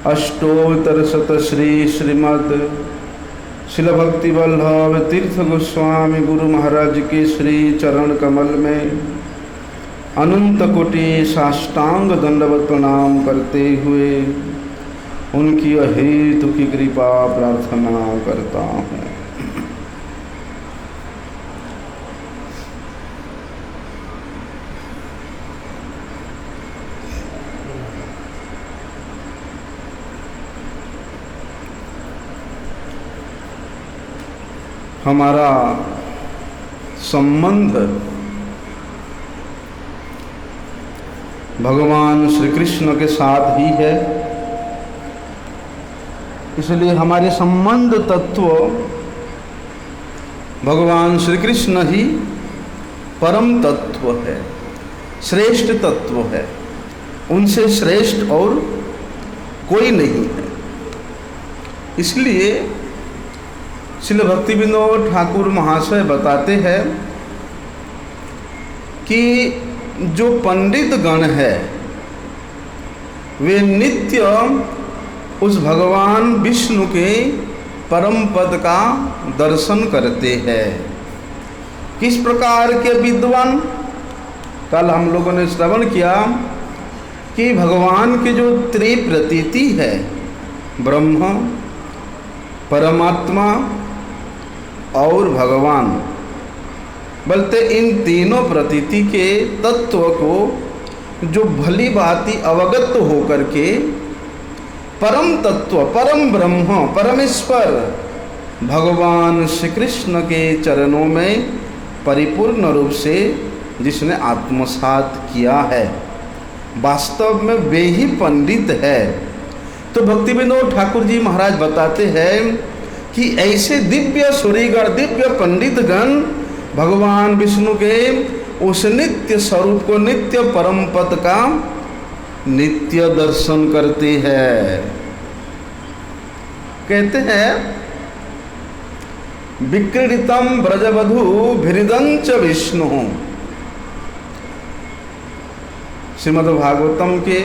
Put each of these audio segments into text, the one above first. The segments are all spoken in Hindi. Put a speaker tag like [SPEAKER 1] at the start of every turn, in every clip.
[SPEAKER 1] अष्टोत्तरशत श्रीमद् शिल भक्ति वल्लभ तीर्थ गोस्वामी गुरु महाराज के श्री चरण कमल में अनंत कोटि साष्टांग दंडवत प्रणाम करते हुए उनकी अहेतु की कृपा प्रार्थना करता हूँ। हमारा संबंध भगवान श्री कृष्ण के साथ ही है, इसलिए हमारे संबंध तत्व भगवान श्री कृष्ण ही परम तत्व है, श्रेष्ठ तत्व है। उनसे श्रेष्ठ और कोई नहीं है। इसलिए श्रील भक्ति विनोद ठाकुर महाशय बताते हैं कि जो पंडित गण है वे नित्य उस भगवान विष्णु के परम पद का दर्शन करते हैं। किस प्रकार के विद्वान? कल हम लोगों ने श्रवण किया कि भगवान की जो त्रिप्रतीति है, ब्रह्म, परमात्मा और भगवान, बोलते इन तीनों प्रतीति के तत्व को जो भली भांति अवगत होकर के परम तत्व, परम ब्रह्म, परमेश्वर भगवान श्री कृष्ण के चरणों में परिपूर्ण रूप से जिसने आत्मसात किया है, वास्तव में वे ही पंडित है। तो भक्ति विनोद ठाकुर जी महाराज बताते हैं कि ऐसे दिव्य सूरीगण, दिव्य पंडित गण भगवान विष्णु के उस नित्य स्वरूप को, नित्य परम पद का नित्य दर्शन करते हैं। कहते हैं विक्रीडितम ब्रजवधू भिरिदंच विष्णु। श्रीमद् भागवतम के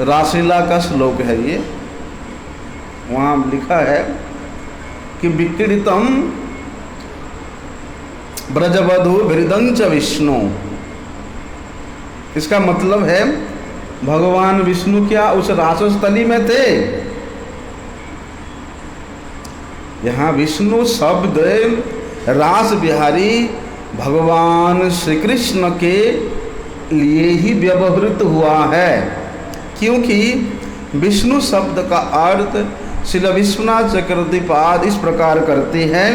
[SPEAKER 1] रासलीला का श्लोक है ये। वहाँ लिखा है कि विक्रीडितम ब्रजवधू भिरिदंच विष्णु। इसका मतलब है भगवान विष्णु क्या उस रासस्थली में थे? यहाँ विष्णु शब्द रास बिहारी भगवान श्री कृष्ण के लिए ही व्यवहृत हुआ है, क्योंकि विष्णु शब्द का अर्थ श्रील विश्वनाथ चक्रवर्तीपाद इस प्रकार करते हैं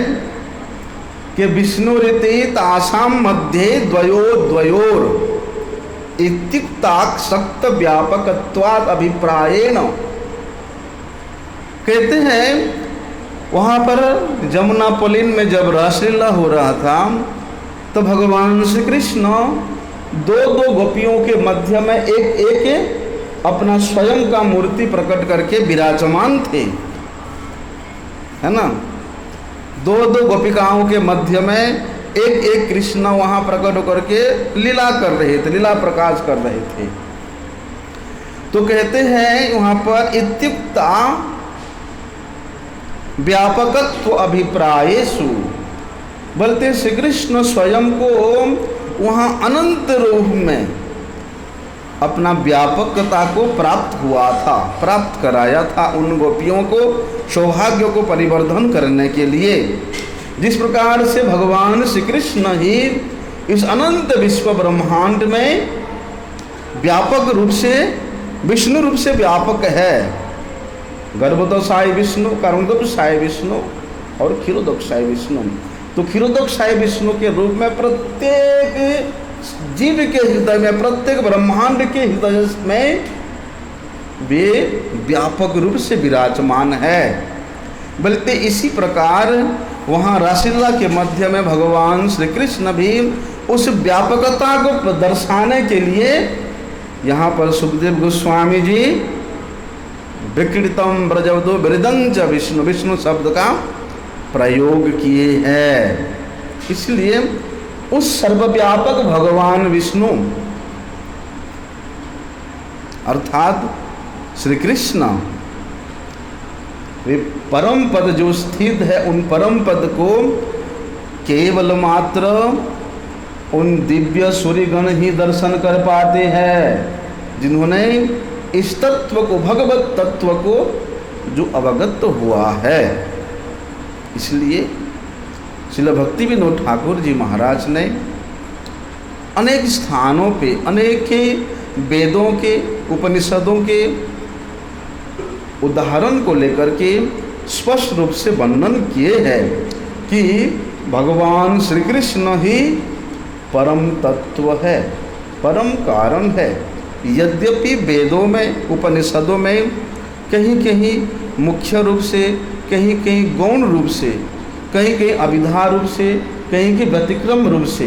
[SPEAKER 1] कि विष्णु रीति तासाम मध्य द्वयोर इत्युक्ताक शक्त व्यापकत्वात् अभिप्रायेण। कहते हैं वहाँ पर जमुना पुलिन में जब रासलीला हो रहा था तो भगवान श्री कृष्ण दो गोपियों के मध्य में एक अपना स्वयं का मूर्ति प्रकट करके विराजमान थे, है ना। दो गोपिकाओं के मध्य में एक कृष्ण वहाँ प्रकट होकर के लीला कर रहे थे, लीला प्रकाश कर रहे थे। तो कहते हैं वहाँ पर इत्युक्ता व्यापकत्व अभिप्रायेषु, बोलते श्री कृष्ण स्वयं को वहाँ अनंत रूप में अपना व्यापकता को प्राप्त हुआ था, प्राप्त कराया था उन गोपियों को सौभाग्य को परिवर्धन करने के लिए। जिस प्रकार से भगवान श्री कृष्ण ही इस अनंत विश्व ब्रह्मांड में व्यापक रूप से, विष्णु रूप से व्यापक है। गर्भोदशाय विष्णु, कारुण्यदशाय विष्णु और क्षीरोदशाय विष्णु। तो क्षीरोदशाय विष्णु के रूप में प्रत्येक जीव के हृदय में, प्रत्येक ब्रह्मांड के हृदय में वे व्यापक रूप से विराजमान है। बल्कि इसी प्रकार वहाँ रासलीला के मध्य में भगवान श्री कृष्ण भी उस व्यापकता को दर्शाने के लिए यहाँ पर सुखदेव गोस्वामी जी विक्रीडितम ब्रजवधू भिरिदंच विष्णु, विष्णु शब्द का प्रयोग किए हैं। इसलिए उस सर्वव्यापक भगवान विष्णु अर्थात श्री कृष्ण वे परम पद जो स्थित है, उन परम पद को केवल मात्र उन दिव्य सूर्यगण ही दर्शन कर पाते हैं, जिन्होंने इस तत्व को, भगवत तत्व को जो अवगत हुआ है। इसलिए श्रील भक्ति विनोद ठाकुर जी महाराज ने अनेक स्थानों पे अनेक वेदों के, उपनिषदों के उदाहरण को लेकर के स्पष्ट रूप से वर्णन किए हैं कि भगवान श्री कृष्ण ही परम तत्व है, परम कारण है। यद्यपि वेदों में, उपनिषदों में कहीं कहीं मुख्य रूप से, कहीं कहीं गौण रूप से, कहीं कहीं अभिधा रूप से, कहीं कहीं व्यतिक्रम रूप से,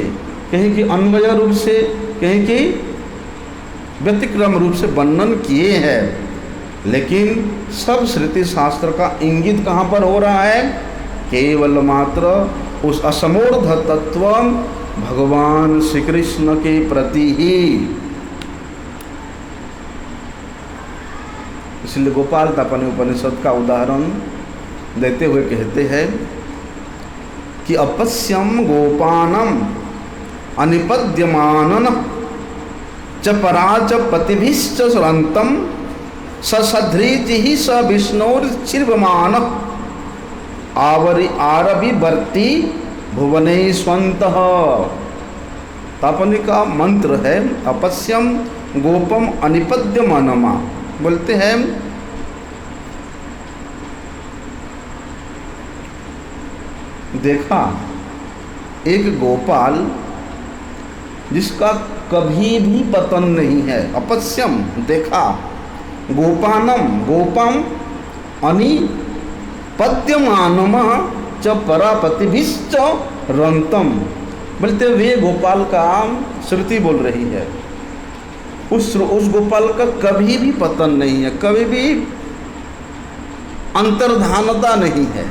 [SPEAKER 1] कहीं कहीं अन्वय रूप से, कहीं कहीं व्यतिक्रम रूप से वर्णन किए हैं, लेकिन सब श्रुति शास्त्र का इंगित कहाँ पर हो रहा है? केवल मात्र उस असमूर्ध तत्व भगवान श्री कृष्ण के प्रति ही। इसलिए गोपाल तापन उपनिषद का उदाहरण देते हुए कहते हैं कि अपश्यम गोपानम अनिपद्यमानन च पराच पतिभिश्च सुरंतम ससध्रीज ही स विष्णुर्चिर्वमान आरविवर्ती भुवने स्वंतः। तापनी का मंत्र है अपश्यम गोपम अनिपद्यमानमा। बोलते हैं देखा एक गोपाल जिसका कभी भी पतन नहीं है। अपश्यम देखा, गोपानम गोपम अनिपद्यमानम च परापतिभिश्च रंतम। बोलते वे गोपाल का श्रुति बोल रही है, उस गोपाल का कभी भी पतन नहीं है, कभी भी अंतर्धानता नहीं है।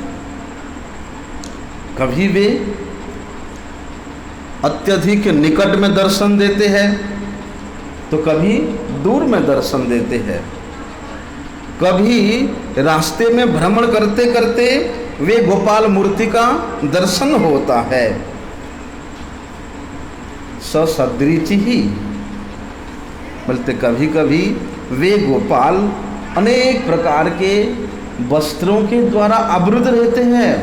[SPEAKER 1] कभी वे अत्यधिक निकट में दर्शन देते हैं तो कभी दूर में दर्शन देते हैं, कभी रास्ते में भ्रमण करते करते वे गोपाल मूर्ति का दर्शन होता है। ससदृच ही बोलते कभी कभी वे गोपाल अनेक प्रकार के वस्त्रों के द्वारा आवृत रहते हैं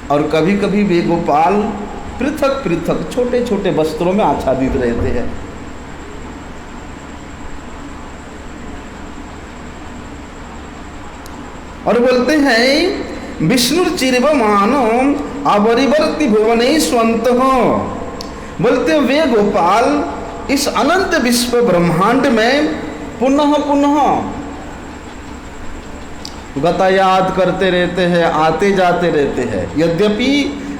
[SPEAKER 1] और कभी कभी वे गोपाल पृथक पृथक छोटे छोटे वस्त्रों में आच्छादित रहते हैं। और बोलते हैं विष्णु चिरवमानो आवरिवर्ती भुवने स्वंत हो। बोलते वे गोपाल इस अनंत विश्व ब्रह्मांड में पुनः पुनः गतायात करते रहते हैं, आते जाते रहते हैं। यद्यपि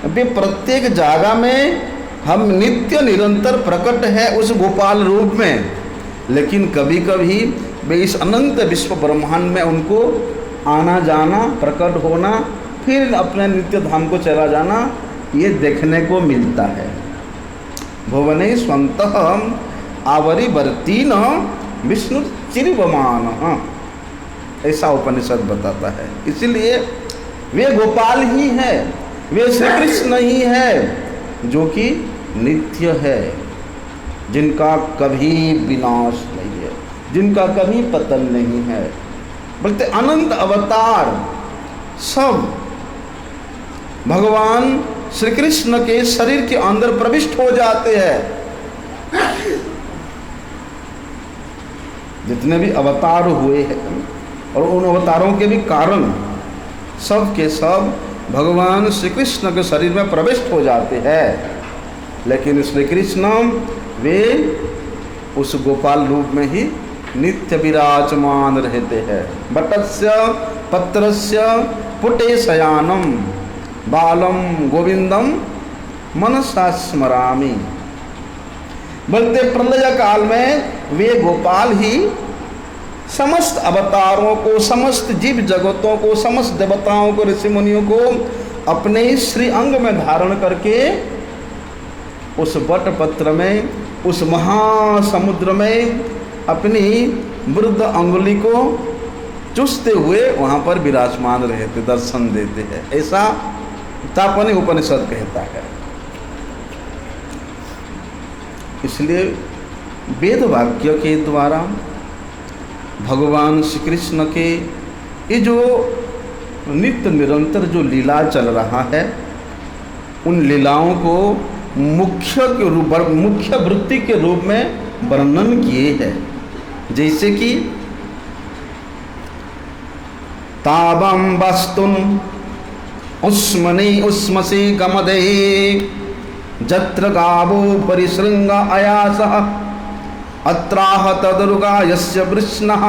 [SPEAKER 1] वे प्रत्येक जगह में हम नित्य निरंतर प्रकट है उस गोपाल रूप में, लेकिन कभी कभी वे इस अनंत विश्व ब्रह्मांड में उनको आना जाना, प्रकट होना, फिर अपने नित्य धाम को चला जाना, ये देखने को मिलता है। भुवने स्वंतः आवरिवर्तीन विष्णु चिरवमान, ऐसा उपनिषद बताता है। इसलिए वे गोपाल ही है, वे श्री कृष्ण ही है जो कि नित्य है, जिनका कभी विनाश नहीं है, जिनका कभी पतन नहीं है। बोलते अनंत अवतार सब भगवान श्री कृष्ण के शरीर के अंदर प्रविष्ट हो जाते हैं। जितने भी अवतार हुए हैं और उन अवतारों के भी कारण सब के सब भगवान श्री कृष्ण के शरीर में प्रविष्ट हो जाते हैं, लेकिन श्री कृष्ण वे उस गोपाल रूप में ही नित्य विराजमान रहते हैं। बटस्य पत्रस्य पुटे शयानम बालम गोविंदम मनसा स्मरामि। बोलते प्रलय काल में वे गोपाल ही समस्त अवतारों को, समस्त जीव जगतों को, समस्त देवताओं को, ऋषि मुनियों को अपने श्री अंग में धारण करके उस बट पत्र में उस महासमुद्र में अपनी वृद्ध अंगुली को चूसते हुए वहाँ पर विराजमान रहते, दर्शन देते हैं, ऐसा तापनी उपनिषद कहता है। इसलिए वेद वाक्य के द्वारा भगवान श्री कृष्ण के ये जो नित्य निरंतर जो लीला चल रहा है, उन लीलाओं को मुख्य वृत्ति के रूप में वर्णन किए हैं। जैसे कि तावं वस्तुन उस्मनि उस्मसि गमदे जत्र गावो परिसृंग अयासः अत्राह तदरुगा यस्य वृष्णः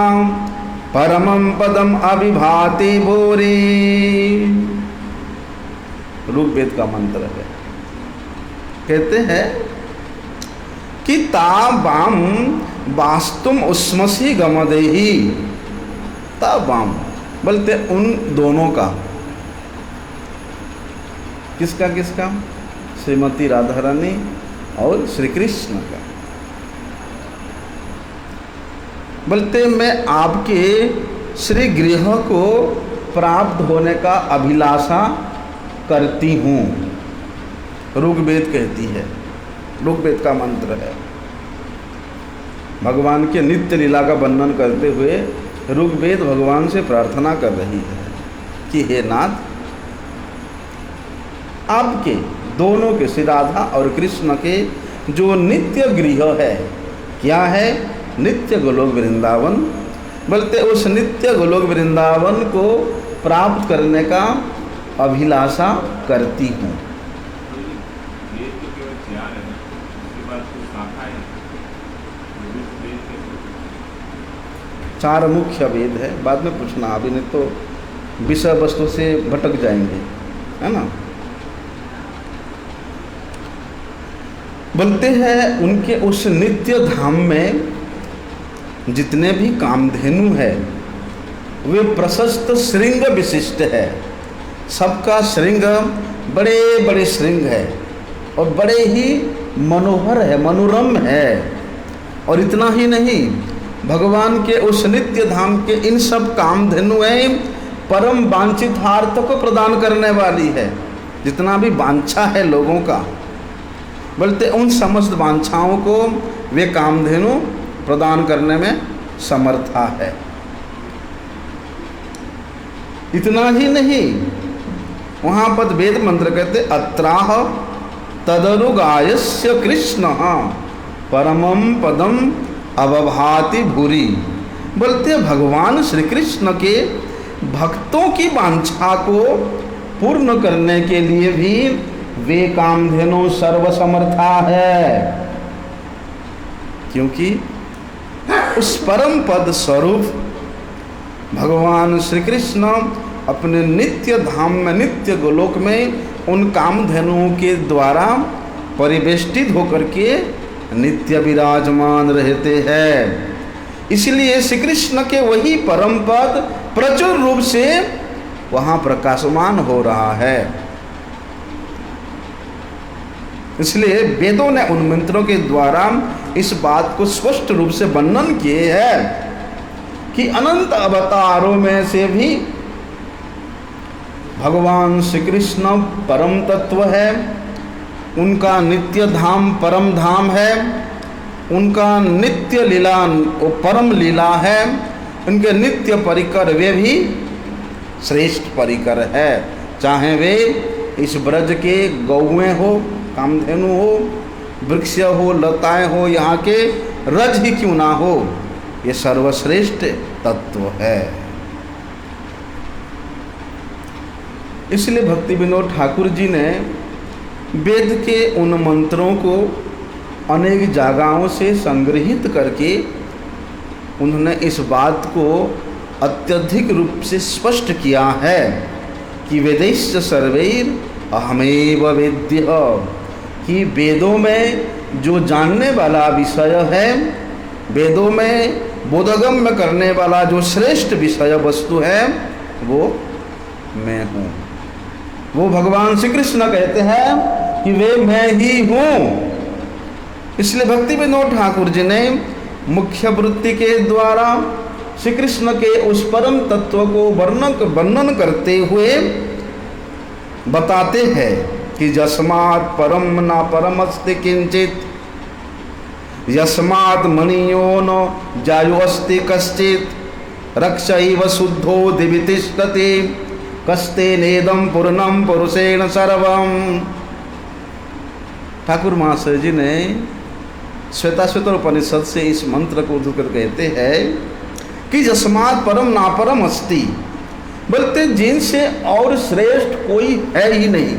[SPEAKER 1] परमं पदम अभिभाति भूरि। ऋग्वेद का मंत्र है। कहते हैं कि तावाम वास्तुम उस्मसि गमदेहि, तावाम बोलते उन दोनों का, किसका किसका, श्रीमती राधा रानी और श्री कृष्ण का। बोलते मैं आपके श्री गृह को प्राप्त होने का अभिलाषा करती हूँ। ऋग्वेद कहती है, ऋग्वेद का मंत्र है। भगवान के नित्य लीला का वर्णन करते हुए ऋग्वेद भगवान से प्रार्थना कर रही है कि हे नाथ, आपके दोनों के, श्री राधा और कृष्ण के जो नित्य गृह है, क्या है, नित्य गोलोक वृंदावन। बोलते उस नित्य गोलोक वृंदावन को प्राप्त करने का अभिलाषा करती हूँ। चार मुख्य वेद है, बाद में पूछना, अभी नहीं तो विषय वस्तु से भटक जाएंगे, है ना। बोलते हैं उनके उस नित्य धाम में जितने भी कामधेनु है वे प्रशस्त श्रृंग विशिष्ट है। सबका श्रृंग बड़े बड़े श्रृंग है और बड़े ही मनोहर है, मनोरम है। और इतना ही नहीं, भगवान के उस नित्य धाम के इन सब कामधेनुएं परम वांछित हार्थ को प्रदान करने वाली है। जितना भी वांछा है लोगों का, बोलते उन समस्त वांछाओं को वे कामधेनु प्रदान करने में समर्था है। इतना ही नहीं, वहाँ पर वेद मंत्र कहते अत्राह तदरुगायस्य कृष्ण परमं पदम अवभाति भूरि। बोलते भगवान श्री कृष्ण के भक्तों की वांछा को पूर्ण करने के लिए भी वे कामधेनु सर्वसमर्था है। क्योंकि उस परम पद स्वरूप भगवान श्री कृष्ण अपने नित्य धाम में, नित्य गोलोक में उन कामधेनुओं के द्वारा परिवेष्टित होकर के नित्य विराजमान रहते हैं। इसलिए श्री कृष्ण के वही परम पद प्रचुर रूप से वहाँ प्रकाशमान हो रहा है। इसलिए वेदों ने उन मंत्रों के द्वारा इस बात को स्पष्ट रूप से वर्णन किए हैं कि अनंत अवतारों में से भी भगवान श्री कृष्ण परम तत्व है, उनका नित्य धाम परम धाम है, उनका नित्य लीला वो परम लीला है, उनके नित्य परिकर वे भी श्रेष्ठ परिकर है। चाहे वे इस ब्रज के गौएं हो, कामधेनु हो, वृक्ष हो, लताएं हो, यहाँ के रज ही क्यों ना हो, ये सर्वश्रेष्ठ तत्व है। इसलिए भक्ति विनोद ठाकुर जी ने वेद के उन मंत्रों को अनेक जगहों से संग्रहित करके उन्होंने इस बात को अत्यधिक रूप से स्पष्ट किया है कि वेदैश्च सर्वैर अहमेव वेद्य, कि वेदों में जो जानने वाला विषय है, वेदों में बोधगम्य करने वाला जो श्रेष्ठ विषय वस्तु है, वो मैं हूँ। वो भगवान श्री कृष्ण कहते हैं कि वे मैं ही हूँ। इसलिए भक्ति विनोद ठाकुर जी ने मुख्य वृत्ति के द्वारा श्री कृष्ण के उस परम तत्व को वर्णन करते हुए बताते हैं कि यस्मात् परम न परमस्ति किंचित, यस्मात् मनीयो न जायुस्ति कश्चित, रक्षैव शुद्धो दिवि तिष्ठति, कस्ते नेदम पूर्णम पुरुषेण सर्वम। ठाकुर महाशय जी ने श्वेताश्वेतर उपनिषद से इस मंत्र को उद्धृत कर कहते हैं कि यस्मात् परम ना परम अस्ति, बोलते जिनसे और श्रेष्ठ कोई है ही नहीं।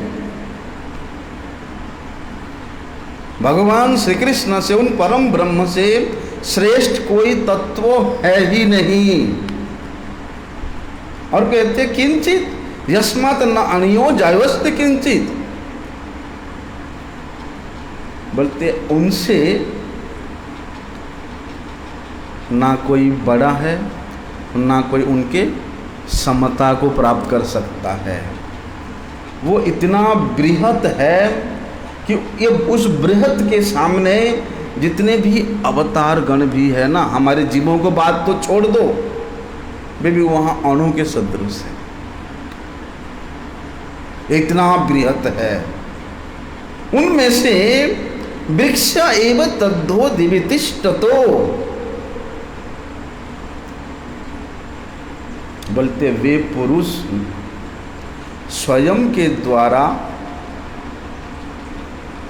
[SPEAKER 1] भगवान श्री कृष्ण से, उन परम ब्रह्म से श्रेष्ठ कोई तत्व है ही नहीं। और कहते किंचित, यस्मात् न अणियो जायवस्ति किंचित, बोलते उनसे ना कोई बड़ा है, ना कोई उनके समता को प्राप्त कर सकता है। वो इतना बृहत है कि ये उस बृहत के सामने जितने भी अवतार गण भी है ना, हमारे जीवों को बात तो छोड़ दो, वे भी वहाँ अणु के सदृश है, इतना बृहत है। उनमें से वृक्ष एव तद्धो दिवि तिष्ठतो, बोलते वे पुरुष स्वयं के द्वारा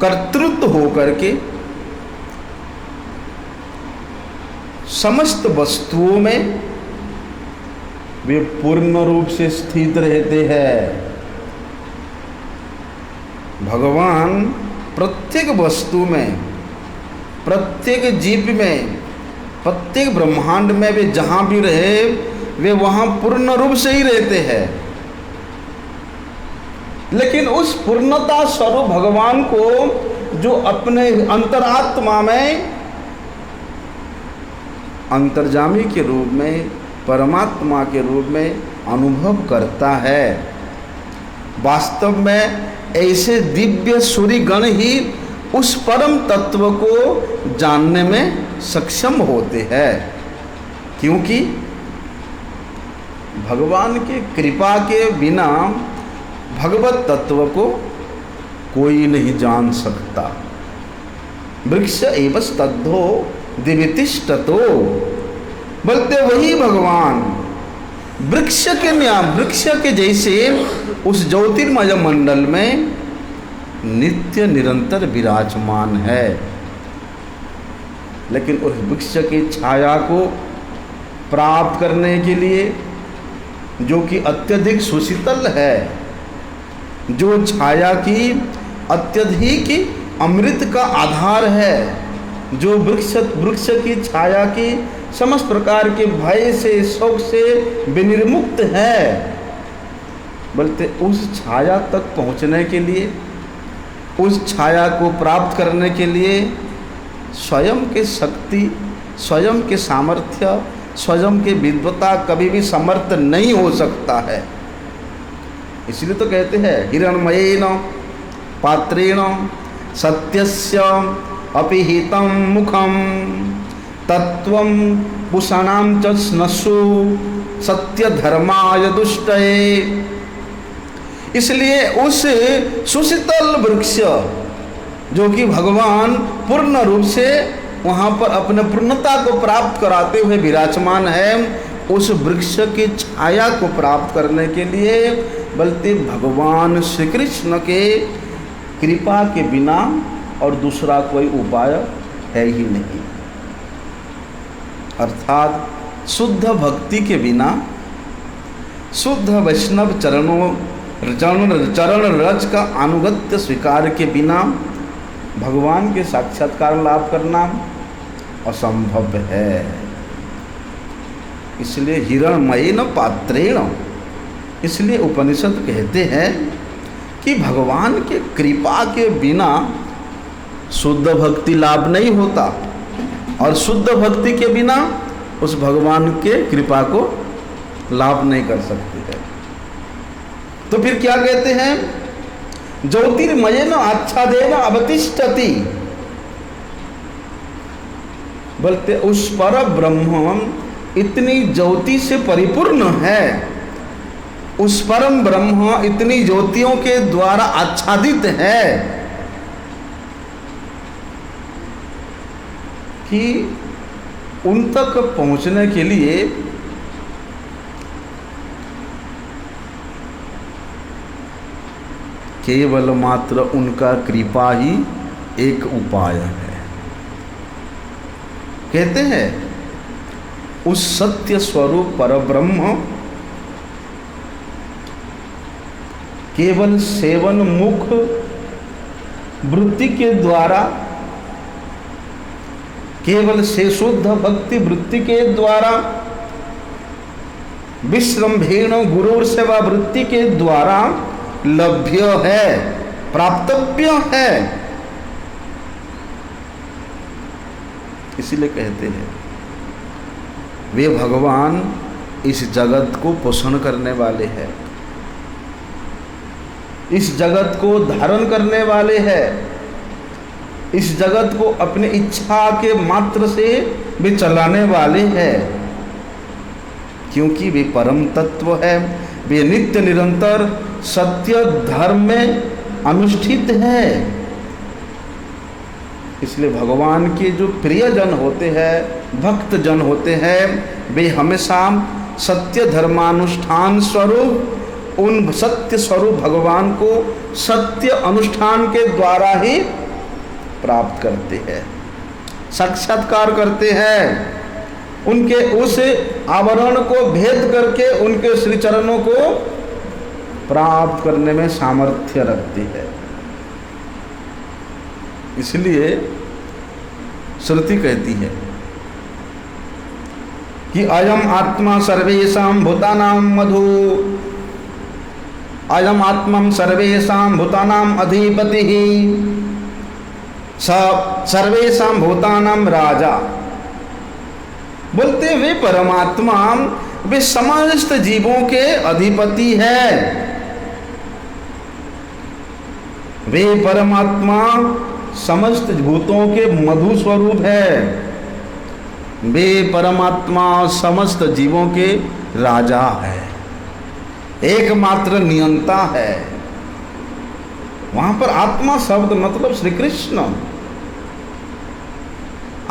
[SPEAKER 1] कर्तृत्व होकर के समस्त वस्तुओं में वे पूर्ण रूप से स्थित रहते हैं। भगवान प्रत्येक वस्तु में, प्रत्येक जीव में, प्रत्येक ब्रह्मांड में वे जहाँ भी रहे, वे वहाँ पूर्ण रूप से ही रहते हैं। लेकिन उस पूर्णता स्वरूप भगवान को जो अपने अंतरात्मा में अंतर्जामी के रूप में, परमात्मा के रूप में अनुभव करता है, वास्तव में ऐसे दिव्य सूर्य गण ही उस परम तत्व को जानने में सक्षम होते हैं। क्योंकि भगवान के कृपा के बिना भगवत तत्व को कोई नहीं जान सकता। वृक्ष एवं तद्धो दिवि तिष्ठतो, बोलते वही भगवान वृक्ष के जैसे उस ज्योतिर्मय मंडल में नित्य निरंतर विराजमान है। लेकिन उस वृक्ष की छाया को प्राप्त करने के लिए, जो कि अत्यधिक सुशीतल है, जो छाया की अत्यधिक अमृत का आधार है, जो वृक्ष की छाया की समस्त प्रकार के भय से, शोक से विनिर्मुक्त है, बोलते उस छाया तक पहुंचने के लिए, उस छाया को प्राप्त करने के लिए स्वयं के शक्ति, स्वयं के सामर्थ्य, स्वयं के विद्वता कभी भी समर्थ नहीं हो सकता है। इसलिए तो कहते हैं हिरण्मयेन पात्रेण सत्यस्य अपिहितं मुखम तत्वं पुषाणां च स्नसु सत्य धर्माय दुष्टये। इसलिए उस सुशीतल वृक्ष जो कि भगवान पूर्ण रूप से वहाँ पर अपने पूर्णता को प्राप्त कराते हुए विराजमान है, उस वृक्ष की छाया को प्राप्त करने के लिए बल्कि भगवान श्री कृष्ण के कृपा के बिना और दूसरा कोई उपाय है ही नहीं। अर्थात शुद्ध भक्ति के बिना, शुद्ध वैष्णव चरण रज का अनुगत्य स्वीकार के बिना भगवान के साक्षात्कार लाभ करना असंभव है। इसलिए हिरण्मयेन पात्रेण, इसलिए उपनिषद कहते हैं कि भगवान के कृपा के बिना शुद्ध भक्ति लाभ नहीं होता, और शुद्ध भक्ति के बिना उस भगवान के कृपा को लाभ नहीं कर सकती है। तो फिर क्या कहते हैं, ज्योतिर्मयेन आच्छादेन अवतिष्ठति, बोलते उस पर ब्रह्म इतनी ज्योति से परिपूर्ण है, उस परम ब्रह्म इतनी ज्योतियों के द्वारा आच्छादित है कि उन तक पहुंचने के लिए केवल मात्र उनका कृपा ही एक उपाय है। कहते हैं उस सत्य स्वरूप परब्रह्म केवल सेवन मुख वृत्ति के द्वारा, केवल से शुद्ध भक्ति वृत्ति के द्वारा, विश्रम्भेण गुरुर सेवा वृत्ति के द्वारा लभ्य है, प्राप्तव्य है। इसीलिए कहते हैं वे भगवान इस जगत को पोषण करने वाले हैं, इस जगत को धारण करने वाले हैं, इस जगत को अपनी इच्छा के मात्र से वे चलाने वाले हैं, क्योंकि वे परम तत्व है, वे नित्य निरंतर सत्य धर्म में अनुष्ठित है। इसलिए भगवान के जो प्रिय जन होते हैं, भक्त जन होते हैं, वे हमेशा सत्य धर्मानुष्ठान स्वरूप उन सत्य स्वरूप भगवान को सत्य अनुष्ठान के द्वारा ही प्राप्त करते हैं, साक्षात्कार करते हैं। उनके उस आवरण को भेद करके उनके श्री चरणों को प्राप्त करने में सामर्थ्य रखती है। इसलिए श्रुति कहती है कि अयम आत्मा सर्वेषां भूतानां मधु, अयम आत्मा सर्वेषां भूतानां अधिपतिः, सर्वेषां भूतानां राजा। बोलते वे परमात्मा वे समस्त जीवों के अधिपति है। वे परमात्मा समस्त भूतों के मधु स्वरूप है। वे परमात्मा समस्त जीवों के राजा है, एकमात्र नियंता है। वहां पर आत्मा शब्द मतलब श्री कृष्ण।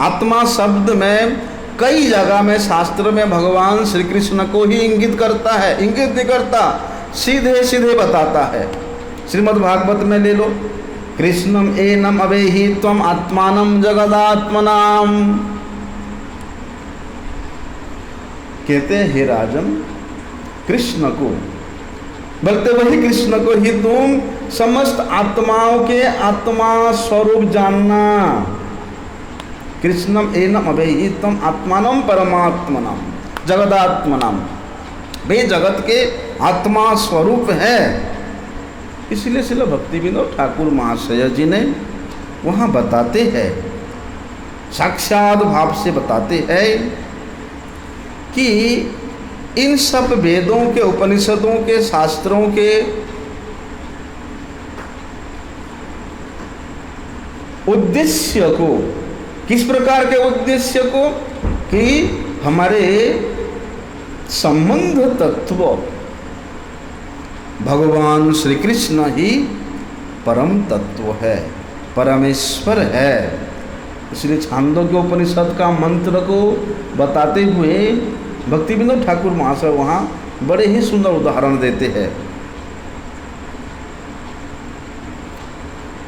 [SPEAKER 1] आत्मा शब्द में कई जगह में शास्त्र में भगवान श्री कृष्ण को ही इंगित करता है, इंगित नहीं करता, सीधे सीधे बताता है। श्रीमद् भागवत में ले लो, कृष्णम एनम अवेहि त्वम आत्मानम जगदात्मनाम। कहते हैं हे राजन, कृष्ण को बोलते वही कृष्ण को ही तुम समस्त आत्माओं के आत्मा स्वरूप जानना। कृष्णम एनम अवेहि त्वम आत्मानम परमात्मनाम जगदात्मनाम। वे जगत के आत्मा स्वरूप है। इसलिए श्रील भक्ति विनोद ठाकुर महाशय जी ने वहाँ बताते हैं, साक्षात भाव से बताते हैं कि इन सब वेदों के, उपनिषदों के, शास्त्रों के उद्देश्य को, किस प्रकार के उद्देश्य को, कि हमारे संबंध तत्व भगवान श्री कृष्ण ही परम तत्व है, परमेश्वर है। इसलिए छांदोग्य उपनिषद का मंत्र को बताते हुए भक्ति विनोद ठाकुर महाशय वहाँ बड़े ही सुंदर उदाहरण देते हैं।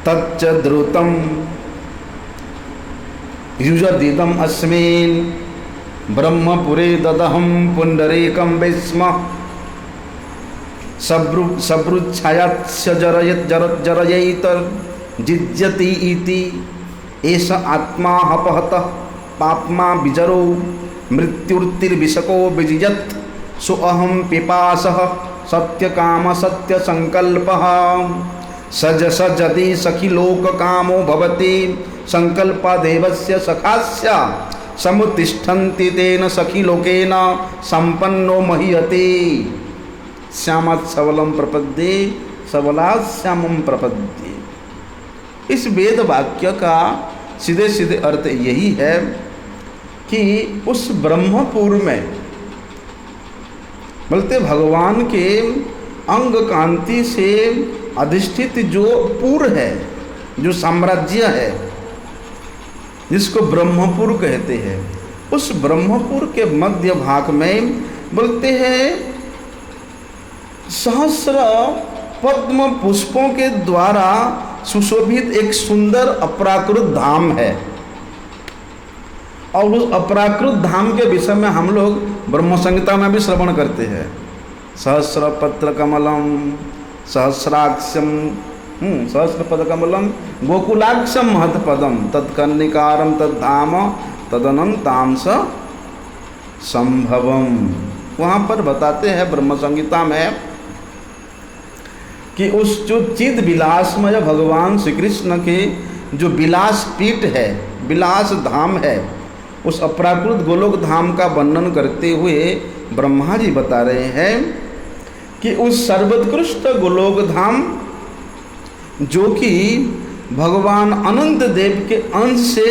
[SPEAKER 1] तच्च द्रुतम युजदिदम अस्मिन् ब्रह्मपुरे ददहम पुंडरीकम विस्म सबृच्छायास्य जरयेत जिज्यति इति एष आत्मा हपहतः पाप्मा विजरो मृत्युर्तिर्विशको विजियत् सोऽहं पिपासः सत्यकाम सत्यसंकल्पः सज सजति सखी लोककामो भवति संकल्पादेवस्य सखास्य समुत्तिष्ठन्ति तेन सखी लोकेन संपन्नो महीयते श्यामात् सबलम प्रपद्ये सबलात् श्यामम प्रपद्ये। इस वेद वाक्य का सीधे सीधे अर्थ यही है कि उस ब्रह्मपुर में बोलते भगवान के अंग कांति से अधिष्ठित जो पुर है, जो साम्राज्य है, जिसको ब्रह्मपुर कहते हैं, उस ब्रह्मपुर के मध्य भाग में बोलते हैं सहस्र पद्म पुष्पों के द्वारा सुशोभित एक सुंदर अपराकृत धाम है। और उस अपराकृत धाम के विषय में हम लोग ब्रह्म संहिता में भी श्रवण करते हैं। सहस्र पत्र कमलम सहस्राक्षम सहस्र पद कमलम गोकुलाक्षम महत्पदम तत्कर्णिकारम तद्धाम तदनंतांश संभवम। वहाँ पर बताते हैं ब्रह्म संहिता में कि उस जो चिद विलासमय भगवान श्री कृष्ण के जो विलास पीठ है, विलास धाम है, उस अपराकृत गोलोक धाम का वर्णन करते हुए ब्रह्मा जी बता रहे हैं कि उस सर्वोत्कृष्ट गोलोक धाम जो कि भगवान अनंत देव के अंश से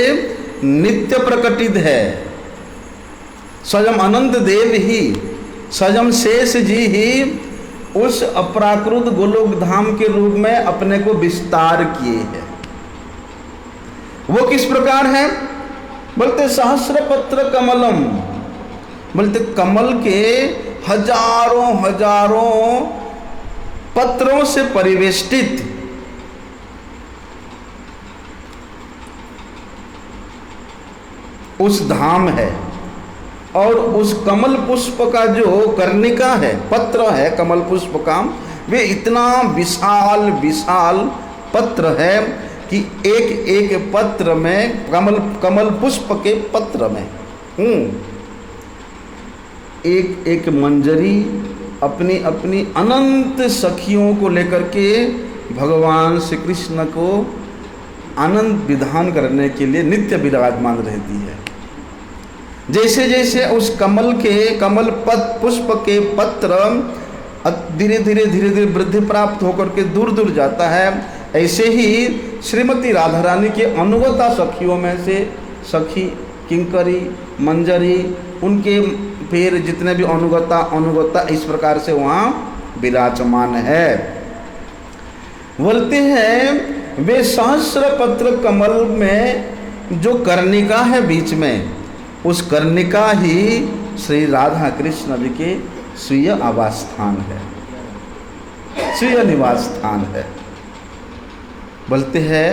[SPEAKER 1] नित्य प्रकटित है, स्वयं अनंत देव ही, स्वयं शेष जी ही उस अपराकृत गोलोक धाम के रूप में अपने को विस्तार किए हैं। वो किस प्रकार है? बोलते सहस्र पत्र कमलम, बोलते कमल के हजारों हजारों पत्रों से परिवेष्टित उस धाम है। और उस कमल पुष्प का जो कर्णिका है, पत्र है कमल पुष्प का, वे इतना विशाल विशाल पत्र है कि एक एक पत्र में कमल पुष्प के पत्र में एक एक मंजरी अपनी अपनी अनंत सखियों को लेकर के भगवान श्री कृष्ण को आनंद विधान करने के लिए नित्य विराजमान रहती है। जैसे जैसे उस कमल पुष्प के पत्र धीरे धीरे वृद्धि प्राप्त होकर के दूर दूर जाता है, ऐसे ही श्रीमती राधा रानी के अनुगता सखियों में से सखी किंकरी मंजरी, उनके फिर जितने भी अनुगता इस प्रकार से वहाँ विराजमान है। बोलते हैं वे सहस्र पत्र कमल में जो कर्णिका है बीच में, उस कर्णिका ही श्री राधा कृष्ण जी के स्वीय आवास स्थान है, स्वीय निवास स्थान है। बोलते हैं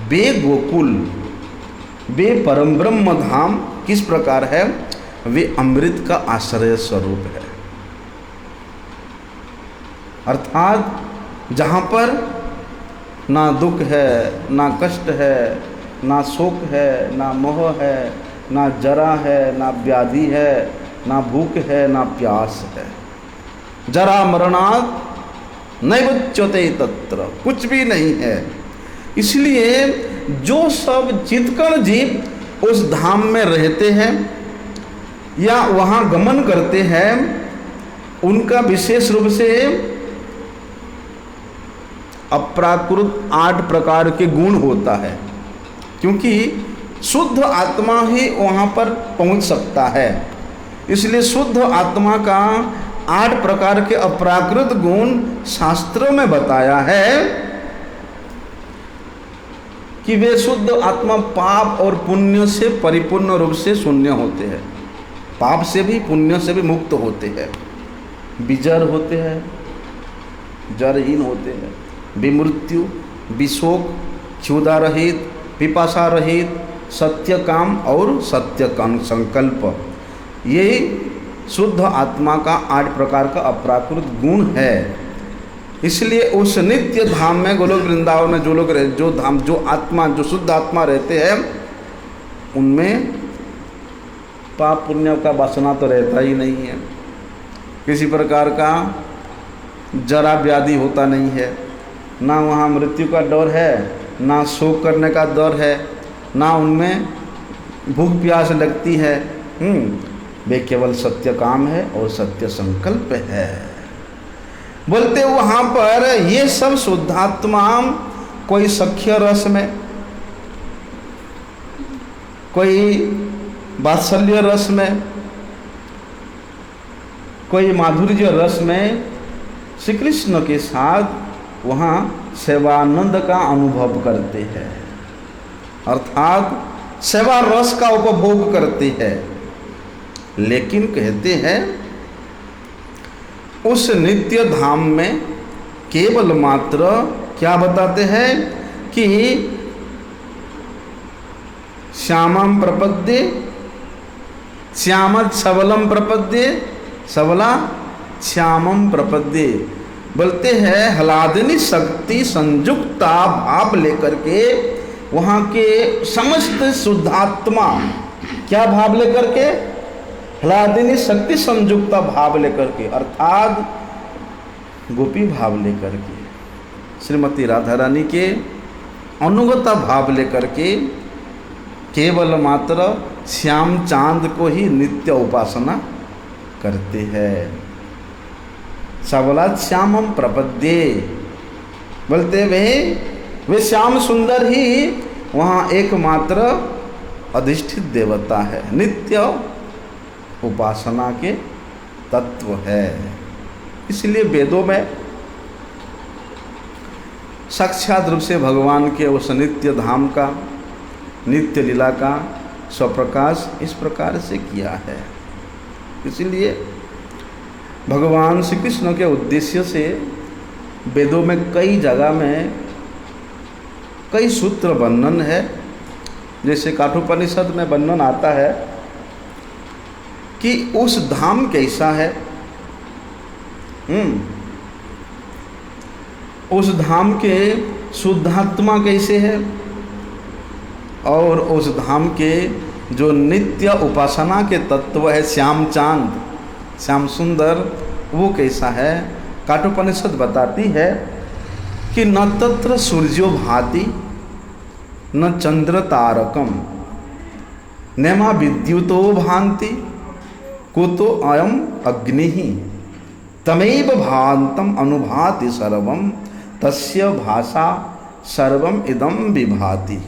[SPEAKER 1] वे गोकुल, वे परम ब्रह्म धाम किस प्रकार है? वे अमृत का आश्रय स्वरूप है। अर्थात जहाँ पर ना दुख है, ना कष्ट है, ना शोक है, ना मोह है, ना जरा है, ना व्याधि है, ना भूख है, ना प्यास है। जरा मरणात् नैवच्यते तत्र, कुछ भी नहीं है। इसलिए जो सब चित्कण जीव उस धाम में रहते हैं या वहाँ गमन करते हैं, उनका विशेष रूप से अप्राकृत 8 प्रकार के गुण होता है, क्योंकि शुद्ध आत्मा ही वहाँ पर पहुँच सकता है। इसलिए शुद्ध आत्मा का 8 प्रकार के अप्राकृत गुण शास्त्रों में बताया है कि वे शुद्ध आत्मा पाप और पुण्य से परिपूर्ण रूप से शून्य होते हैं, पाप से भी पुण्य से भी मुक्त होते हैं, विजर होते हैं, जरहीन होते हैं, विमृत्यु, विशोक, क्षुधा रहित, पिपासा रहित, सत्य काम और सत्य संकल्प, ये शुद्ध आत्मा का 8 प्रकार का अपराकृत गुण है। इसलिए उस नित्य धाम में गोलोक वृंदावन में जो लोग जो आत्मा जो शुद्ध आत्मा रहते हैं, उनमें पाप पुण्य का वासना तो रहता ही नहीं है, किसी प्रकार का जरा व्याधि होता नहीं है, ना वहाँ मृत्यु का डर है, ना शोक करने का डर है, ना उनमें भूख प्यास लगती है। वे केवल सत्य काम है और सत्य संकल्प है। बोलते वहाँ पर ये सब शुद्धात्मा कोई सख्य रस में, कोई वात्सल्य रस में, कोई माधुर्य रस में श्री कृष्ण के साथ वहाँ सेवानंद का अनुभव करते हैं, अर्थात सेवा रस का उपभोग करते हैं। लेकिन कहते हैं उस नित्य धाम में केवल मात्र क्या बताते हैं कि श्यामं प्रपद्ये, श्याम सबलम प्रपद्ये, सबला श्यामम प्रपद्ये। बोलते हैं ह्लादिनी शक्ति संयुक्ता भाव लेकर के वहाँ के समस्त शुद्धात्मा, क्या भाव लेकर के? ह्लादिनी शक्ति संयुक्ता भाव लेकर के, अर्थात गोपी भाव लेकर के, श्रीमती राधा रानी के अनुगता भाव लेकर के केवल मात्र श्याम चांद को ही नित्य उपासना करते हैं। सबला श्यामम प्रपद्ये, बोलते वे श्याम सुंदर ही वहाँ एकमात्र अधिष्ठित देवता है, नित्य उपासना के तत्व है। इसलिए वेदों में साक्षात रूप से भगवान के उस नित्य धाम का, नित्य लीला का स्वप्रकाश इस प्रकार से किया है। इसलिए भगवान श्री कृष्ण के उद्देश्य से वेदों में कई जगह में कई सूत्र वर्णन है। जैसे काठोपनिषद में वर्णन आता है कि उस धाम कैसा है, उस धाम के शुद्धात्मा कैसे है, और उस धाम के जो नित्य उपासना के तत्व है श्याम चांद, श्याम सुंदर, वो कैसा है। काठोपनिषद बताती है कि न तत्र सूर्यो भाति न चंद्र तारकम नेमा विद्युतो भांति कुतो अयम अग्नि तमैव भांतम अनुभाति सर्वम तस्य भाषा सर्वम इदम विभाति।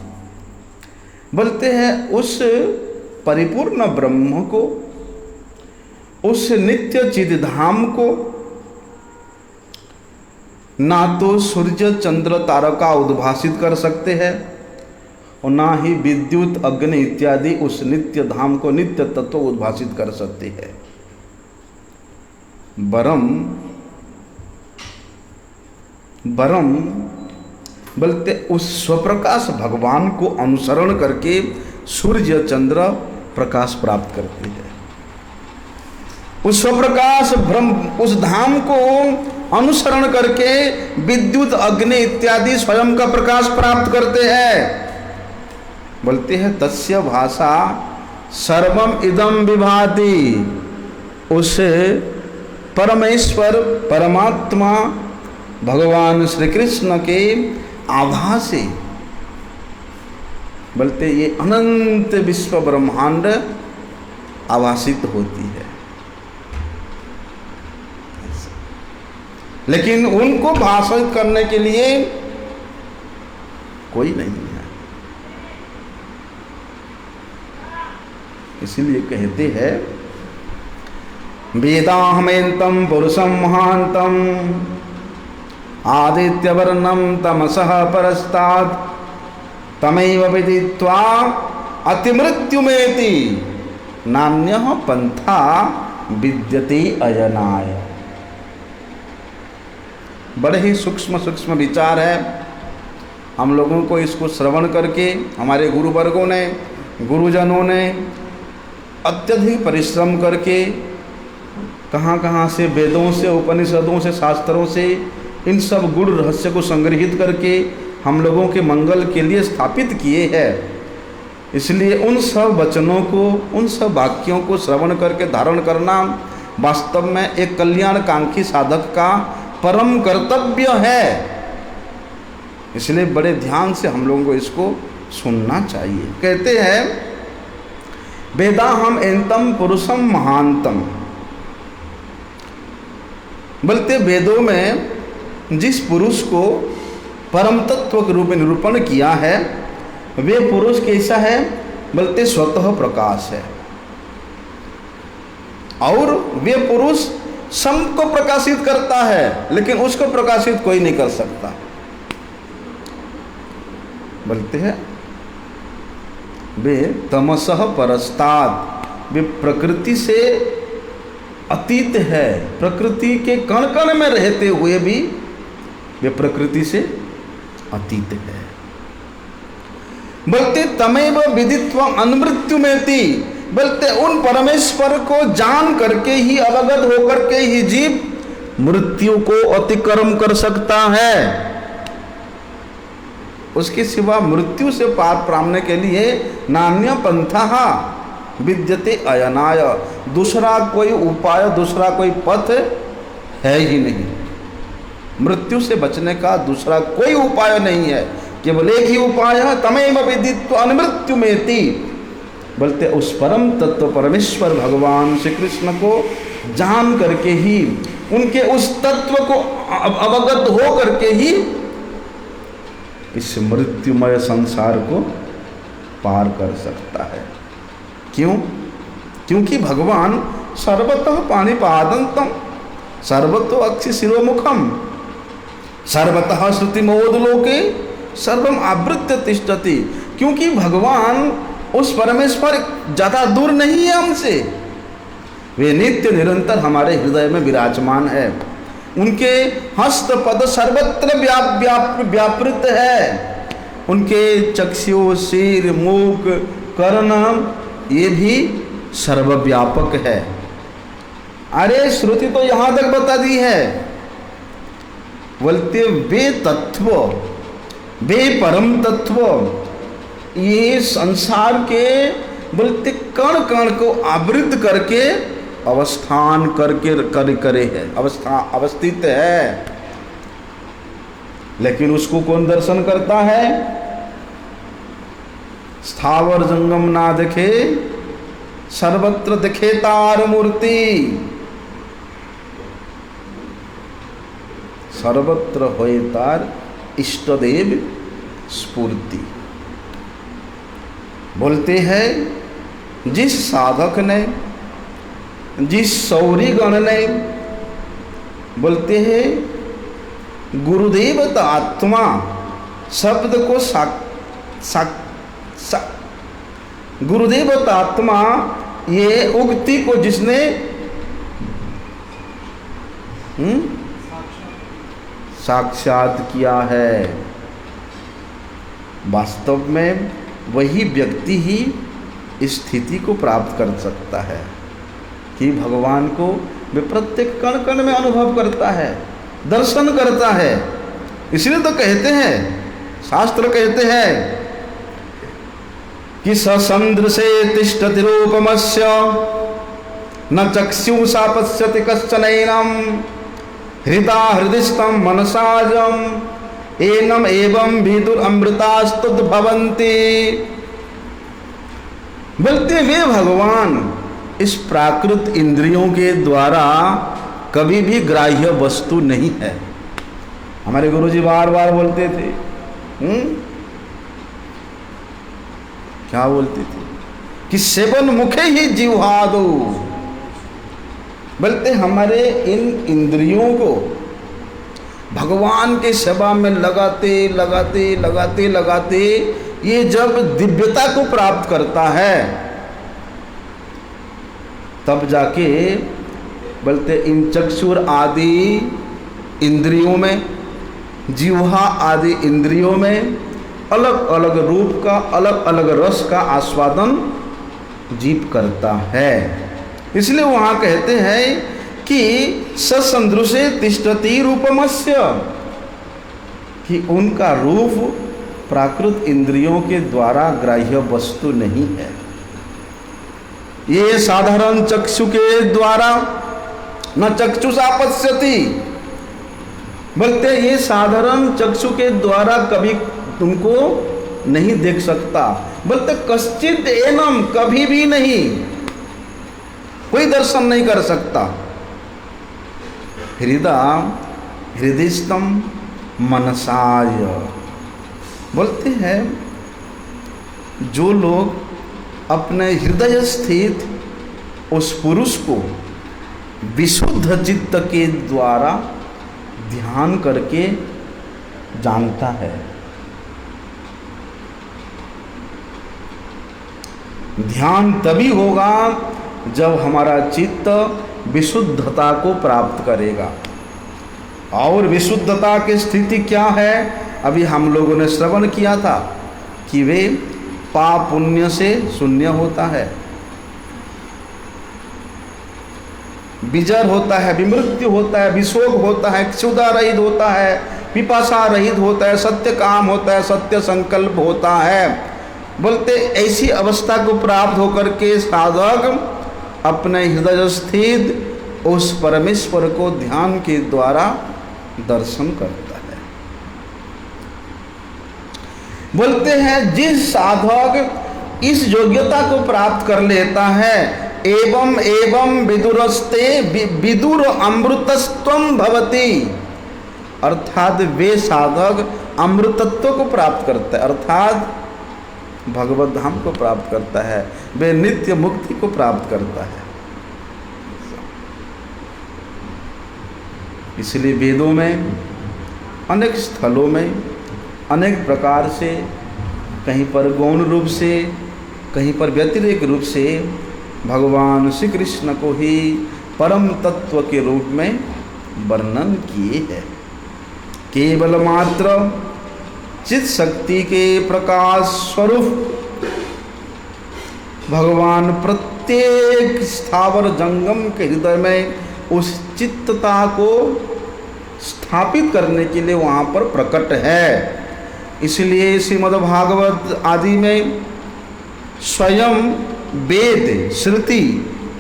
[SPEAKER 1] बोलते हैं उस परिपूर्ण ब्रह्म को, उस नित्य चिद्धाम को ना तो सूर्य चंद्र तारका उद्भासित कर सकते हैं और ना ही विद्युत अग्नि इत्यादि उस नित्य धाम को, नित्य तत्व उद्भासित कर सकते हैं। बरम बोलते उस स्वप्रकाश भगवान को अनुसरण करके सूर्य चंद्र प्रकाश प्राप्त करते हैं। उस स्वप्रकाश ब्रह्म, उस धाम को अनुसरण करके विद्युत अग्नि इत्यादि स्वयं का प्रकाश प्राप्त करते हैं। बोलते हैं तस्य भाषा सर्वम इदम विभाति। उस परमेश्वर परमात्मा भगवान श्री कृष्ण के आभा से, बोलते ये अनंत विश्व ब्रह्मांड आभासित होती है। लेकिन उनको भाषित करने के लिए कोई नहीं है। इसीलिए कहते हैं वेदाहमेन्तं पुरुषं महान्तं आदित्यवर्णं तमसः परस्तात् तमैव विदित्वा अतिमृत्युमेति नान्यः पंथा विद्यते अजनाय। बड़े ही सूक्ष्म सूक्ष्म विचार है। हम लोगों को इसको श्रवण करके हमारे गुरुवर्गों ने, गुरुजनों ने अत्यधिक परिश्रम करके कहाँ कहाँ से वेदों से, उपनिषदों से, शास्त्रों से इन सब गुण रहस्य को संग्रहित करके हम लोगों के मंगल के लिए स्थापित किए हैं। इसलिए उन सब वचनों को, उन सब वाक्यों को श्रवण करके धारण करना वास्तव में एक कल्याणकांक्षी साधक का परम कर्तव्य है। इसलिए बड़े ध्यान से हम लोगों को इसको सुनना चाहिए। कहते हैं वेदाहम एन्तम पुरुषम महानतम। बोलते वेदों में जिस पुरुष को परम तत्व के रूप में निरूपण किया है वे पुरुष कैसा है? बोलते स्वतः प्रकाश है, और वे पुरुष सबको प्रकाशित करता है, लेकिन उसको प्रकाशित कोई नहीं कर सकता। बोलते हैं वे तमसः परस्तात्, वे प्रकृति से अतीत है, प्रकृति के कण कण में रहते हुए भी वे प्रकृति से अतीत है। बोलते तमेव विदित्वा अनमृत्युमेति, बोलते उन परमेश्वर को जान करके ही, अवगत होकर के ही जीव मृत्यु को अतिक्रम कर सकता है। उसके सिवा मृत्यु से पार पाने के लिए नान्य पंथः विद्यते अयनाय, दूसरा कोई उपाय, दूसरा कोई पथ है ही नहीं। मृत्यु से बचने का दूसरा कोई उपाय नहीं है, केवल एक ही उपाय है, तमेव विदित्वा अनमृत्युमेति। बोलते उस परम तत्व परमेश्वर भगवान श्री कृष्ण को जान करके ही, उनके उस तत्व को अवगत हो करके ही इस मृत्युमय संसार को पार कर सकता है। क्यों? क्योंकि भगवान सर्वतः पाणिपादंतम, सर्वतो अक्षि शिरोमुखम, सर्वतः श्रुतिमोदलोके सर्वम आवृत्य तिष्ठति। क्योंकि भगवान उस परमेश्वर ज़्यादा दूर नहीं है हमसे, वे नित्य निरंतर हमारे हृदय में विराजमान है। उनके हस्त पद सर्वत्र व्यापृत है। उनके चक्षु, सिर, मुख, कर्ण ये भी सर्वव्यापक है। अरे श्रुति तो यहाँ तक बता दी है, बोलते वे तत्व, वे परम तत्व ये संसार के बोलते कण कण को आवृत करके अवस्थान करके करे है, अवस्थित है। लेकिन उसको कौन दर्शन करता है? स्थावर जंगम ना देखे सर्वत्र दिखे तार मूर्ति, सर्वत्र होए तार इष्टदेव स्फूर्ति। बोलते हैं जिस साधक ने, जिस सौरी गण ने, बोलते हैं गुरुदेव आत्मा शब्द को गुरुदेव आत्मा ये उक्ति को जिसने साक्षात किया है, वास्तव में वही व्यक्ति ही इस स्थिति को प्राप्त कर सकता है कि भगवान को वे प्रत्येक कण कण में अनुभव करता है, दर्शन करता है। इसलिए तो कहते हैं, शास्त्र कहते हैं कि ससंद्र से तिष्ठति रूपमस्य न चक्षुषा पश्यति कश्चनैनम हृदा हृदिस्थं मनसाजम एनम एवं विदुर अमृतास्तुत भवन्ति। बोलते वे भगवान इस प्राकृत इंद्रियों के द्वारा कभी भी ग्राह्य वस्तु नहीं है। हमारे गुरुजी बार बार बोलते थे, क्या बोलते थे कि सेवन मुखे ही जिह्वादो। बोलते हमारे इन इंद्रियों को भगवान के सेवा में लगाते लगाते लगाते लगाते ये जब दिव्यता को प्राप्त करता है, तब जाके बोलते इन चक्षुर आदि इंद्रियों में, जिह्वा आदि इंद्रियों में अलग अलग रूप का, अलग अलग रस का आस्वादन जीव करता है। इसलिए वहाँ कहते हैं कि ससंदृशे तिष्ठति रूपमस्य, कि उनका रूप प्राकृत इंद्रियों के द्वारा ग्राह्य वस्तु नहीं है। ये साधारण चक्षु के द्वारा न चक्षुषा पश्यति, बोलते ये साधारण चक्षु के द्वारा कभी तुमको नहीं देख सकता। बोलते कश्चित एनम, कभी भी नहीं, कोई दर्शन नहीं कर सकता। हृदयस्थम मनसाय, बोलते हैं जो लोग अपने हृदय स्थित उस पुरुष को विशुद्ध चित्त के द्वारा ध्यान करके जानता है। ध्यान तभी होगा जब हमारा चित्त विशुद्धता को प्राप्त करेगा। और विशुद्धता की स्थिति क्या है? अभी हम लोगों ने श्रवण किया था कि वे पाप पुण्य से शून्य होता है, विजर होता है, विमृत्यु होता है, विशोक होता है, क्षुधा रहित होता है, पिपासा रहित होता है, सत्य काम होता है, सत्य संकल्प होता है। बोलते ऐसी अवस्था को प्राप्त होकर के साधक अपने हृदय स्थित उस परमेश्वर को ध्यान के द्वारा दर्शन करता है। बोलते हैं जिस साधक इस योग्यता को प्राप्त कर लेता है, एवं एवं विदुरस्ते विदुर अमृतस्त्वं भवति, अर्थात वे साधक अमृतत्व को प्राप्त करता है, अर्थात भगवत धाम को प्राप्त करता है, वे नित्य मुक्ति को प्राप्त करता है। इसलिए वेदों में अनेक स्थलों में अनेक प्रकार से, कहीं पर गौण रूप से, कहीं पर व्यतिरेक रूप से भगवान श्री कृष्ण को ही परम तत्व के रूप में वर्णन किए हैं। केवल मात्र चित शक्ति के प्रकाश स्वरूप भगवान प्रत्येक स्थावर जंगम के हृदय में उस चित्तता को स्थापित करने के लिए वहाँ पर प्रकट है। इसलिए श्रीमद्भागवत आदि में स्वयं वेद श्रुति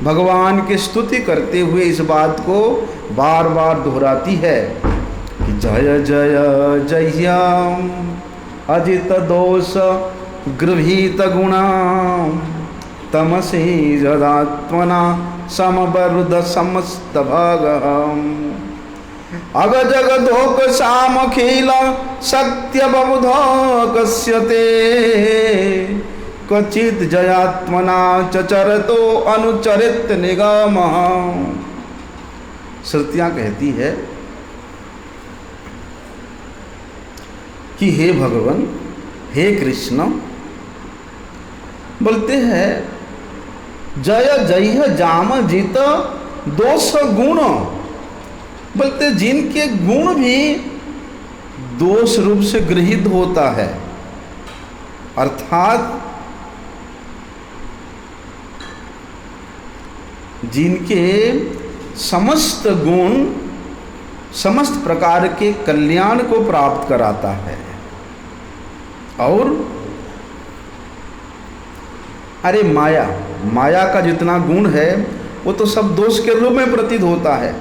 [SPEAKER 1] भगवान की स्तुति करते हुए इस बात को बार बार दोहराती है कि जय जय जह्यम अजित दोष गृहीत गुणा तमसी जदात्मना समवरुद समस्त भगम अग जगदोक सामखिल सत्य बबुधो कस्यते क्वचित जयात्मना चचरतो अनुचरित निगम। श्रुतियाँ कहती है कि हे भगवान, हे कृष्ण, बोलते हैं जय जय जाम जित दोष गुण, बोलते जिनके गुण भी दोष रूप से गृहीत होता है, अर्थात जिनके समस्त गुण समस्त प्रकार के कल्याण को प्राप्त कराता है। और अरे माया का जितना गुण है वो तो सब दोष के रूप में प्रतीत होता है,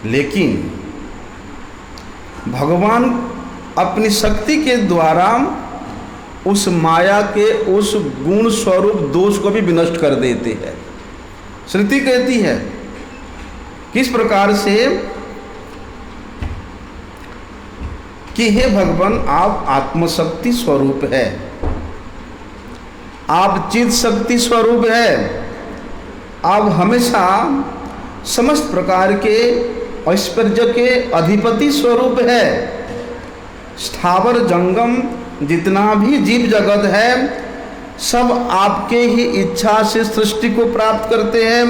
[SPEAKER 1] लेकिन भगवान अपनी शक्ति के द्वारा उस माया के उस गुण स्वरूप दोष को भी विनष्ट कर देते हैं। श्रुति कहती है किस प्रकार से कि हे भगवान, आप आत्मशक्ति स्वरूप है, आप चित शक्ति स्वरूप है, आप हमेशा समस्त प्रकार के ऐश्वर्य के अधिपति स्वरूप है। स्थावर जंगम जितना भी जीव जगत है सब आपके ही इच्छा से सृष्टि को प्राप्त करते हैं,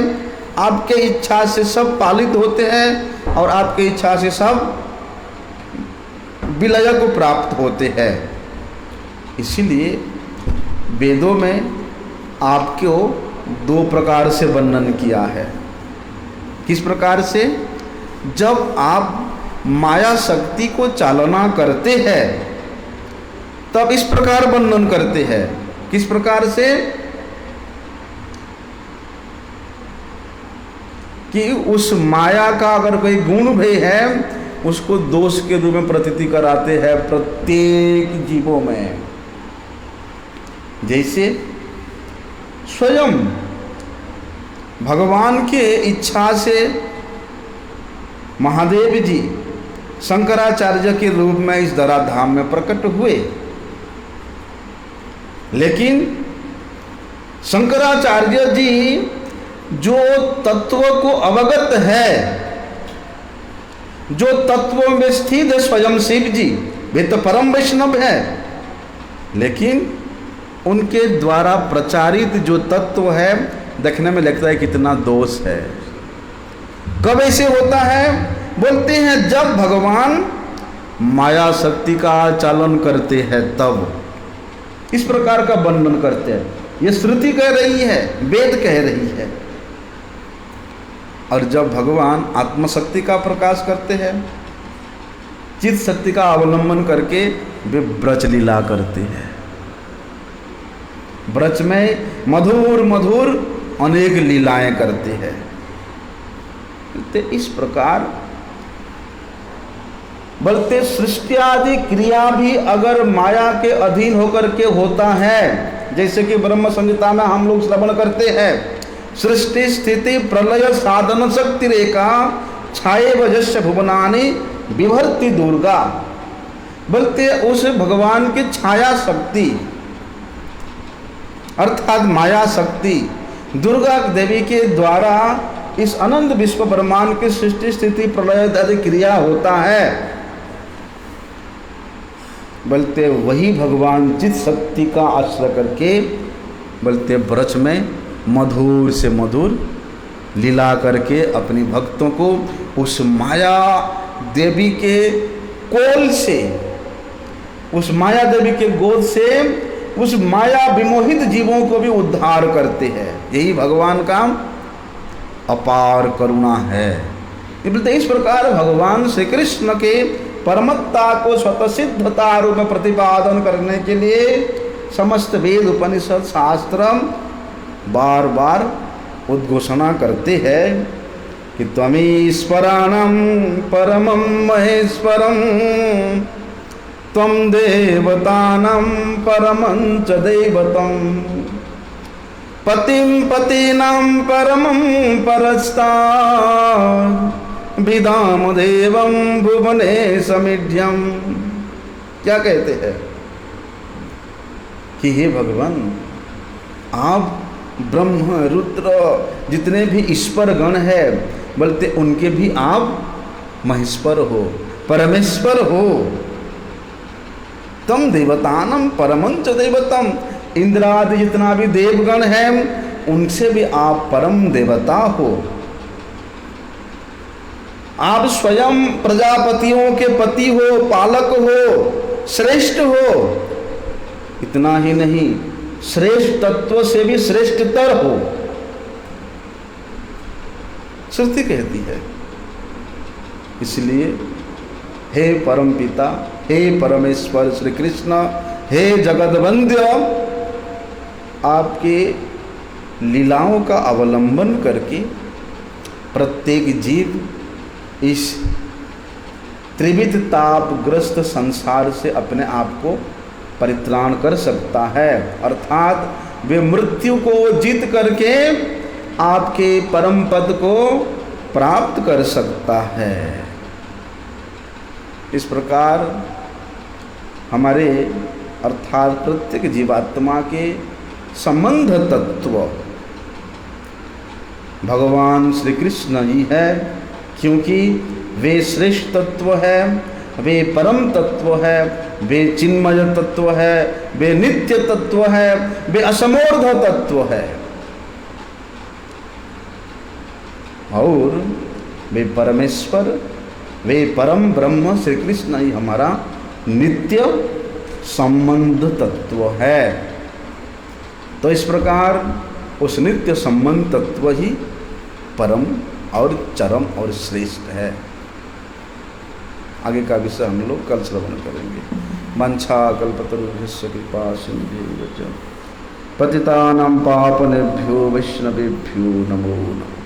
[SPEAKER 1] आपके इच्छा से सब पालित होते हैं और आपके इच्छा से सब विलय को प्राप्त होते हैं। इसीलिए वेदों में आपको दो प्रकार से वर्णन किया है। किस प्रकार से? जब आप माया शक्ति को चालना करते हैं तब इस प्रकार वर्णन करते हैं। किस प्रकार से? कि उस माया का अगर कोई गुण भी है उसको दोष के रूप में प्रतीति कराते हैं प्रत्येक जीवों में। जैसे स्वयं भगवान के इच्छा से महादेव जी शंकराचार्य के रूप में इस धराधाम में प्रकट हुए लेकिन शंकराचार्य जी जो तत्व को अवगत है, जो तत्व में स्थित है स्वयं शिव जी, वे तो परम वैष्णव है, लेकिन उनके द्वारा प्रचारित जो तत्व है देखने में लगता है कितना दोष है। कब ऐसे होता है? बोलते हैं जब भगवान माया शक्ति का चालन करते हैं तब। इस प्रकार का वर्णन करते हैं। ये श्रुति कह रही है, वेद कह रही है। और जब भगवान आत्मशक्ति का प्रकाश करते हैं, चित्त शक्ति का अवलंबन करके वे ब्रज लीला करते हैं। ब्रज में मधुर मधुर अनेक लीलाएं करते हैं। तो इस प्रकार बल्कि सृष्टि आदि क्रिया भी अगर माया के अधीन होकर के होता है, जैसे कि ब्रह्म संहिता में हम लोग श्रवण करते हैं, सृष्टि स्थिति प्रलय साधन शक्ति रेखा छाये वजस्य भुवनानि विभर्ति दुर्गा। बल्कि उस भगवान की छाया शक्ति अर्थात माया शक्ति दुर्गा देवी के द्वारा इस अनंत विश्व ब्रह्मांड की सृष्टि स्थिति प्रलय आदि क्रिया होता है। बल्कि वही भगवान चित शक्ति का आश्रय करके बल्कि ब्रज में मधुर से मधुर लीला करके अपनी भक्तों को उस माया देवी के कोल से, उस माया देवी के गोद से उस माया विमोहित जीवों को भी उद्धार करते हैं। यही भगवान का अपार करुणा है। इस प्रकार भगवान श्री कृष्ण के परमत्ता को स्वतः सिद्धता रूप में प्रतिपादन करने के लिए समस्त वेद उपनिषद शास्त्र बार बार उद्घोषणा करते हैं कि त्वमीश्वराणं परमं महेश्वरं त्वं देवतानां परमं च दैवतं पतिं पतीनां परमं परस्तात् विदाम देवं भुवने समीढ्यम। क्या कहते हैं कि हे भगवान, आप ब्रह्म रुद्र जितने भी ईश्वर गण है बोलते उनके भी आप महेश्वर हो, परमेश्वर हो। तम देवतानम परमंच देवतम, इंद्रादि जितना भी देवगण है उनसे भी आप परम देवता हो। आप स्वयं प्रजापतियों के पति हो, पालक हो, श्रेष्ठ हो। इतना ही नहीं, श्रेष्ठ तत्व से भी श्रेष्ठतर हो, श्रुति कहती है। इसलिए हे परम पिता, हे परमेश्वर श्री कृष्ण, हे जगदवंद्य, आपके लीलाओं का अवलंबन करके प्रत्येक जीव इस त्रिविध तापग्रस्त संसार से अपने आप को परित्राण कर सकता है। अर्थात वे मृत्यु को जीत करके आपके परम पद को प्राप्त कर सकता है। इस प्रकार हमारे अर्थात प्रत्येक जीवात्मा के संबंध तत्व भगवान श्री कृष्ण ही है, क्योंकि वे श्रेष्ठ तत्व है, वे परम तत्व है, वे चिन्मय तत्व है, वे नित्य तत्व है, वे असमोर्ध तत्व है और वे परमेश्वर, वे परम ब्रह्म श्री कृष्ण ही हमारा नित्य संबंध तत्व है। तो इस प्रकार उस नित्य संबंध तत्व ही परम और चरम और श्रेष्ठ है। आगे का विषय हम लोग कल श्रवण करेंगे। वंशा कल्पतरुभ्यश्च कृपा सिंधुभ्यश्च पतितानां पावनेभ्यो वैष्णवेभ्यो नमो नमः।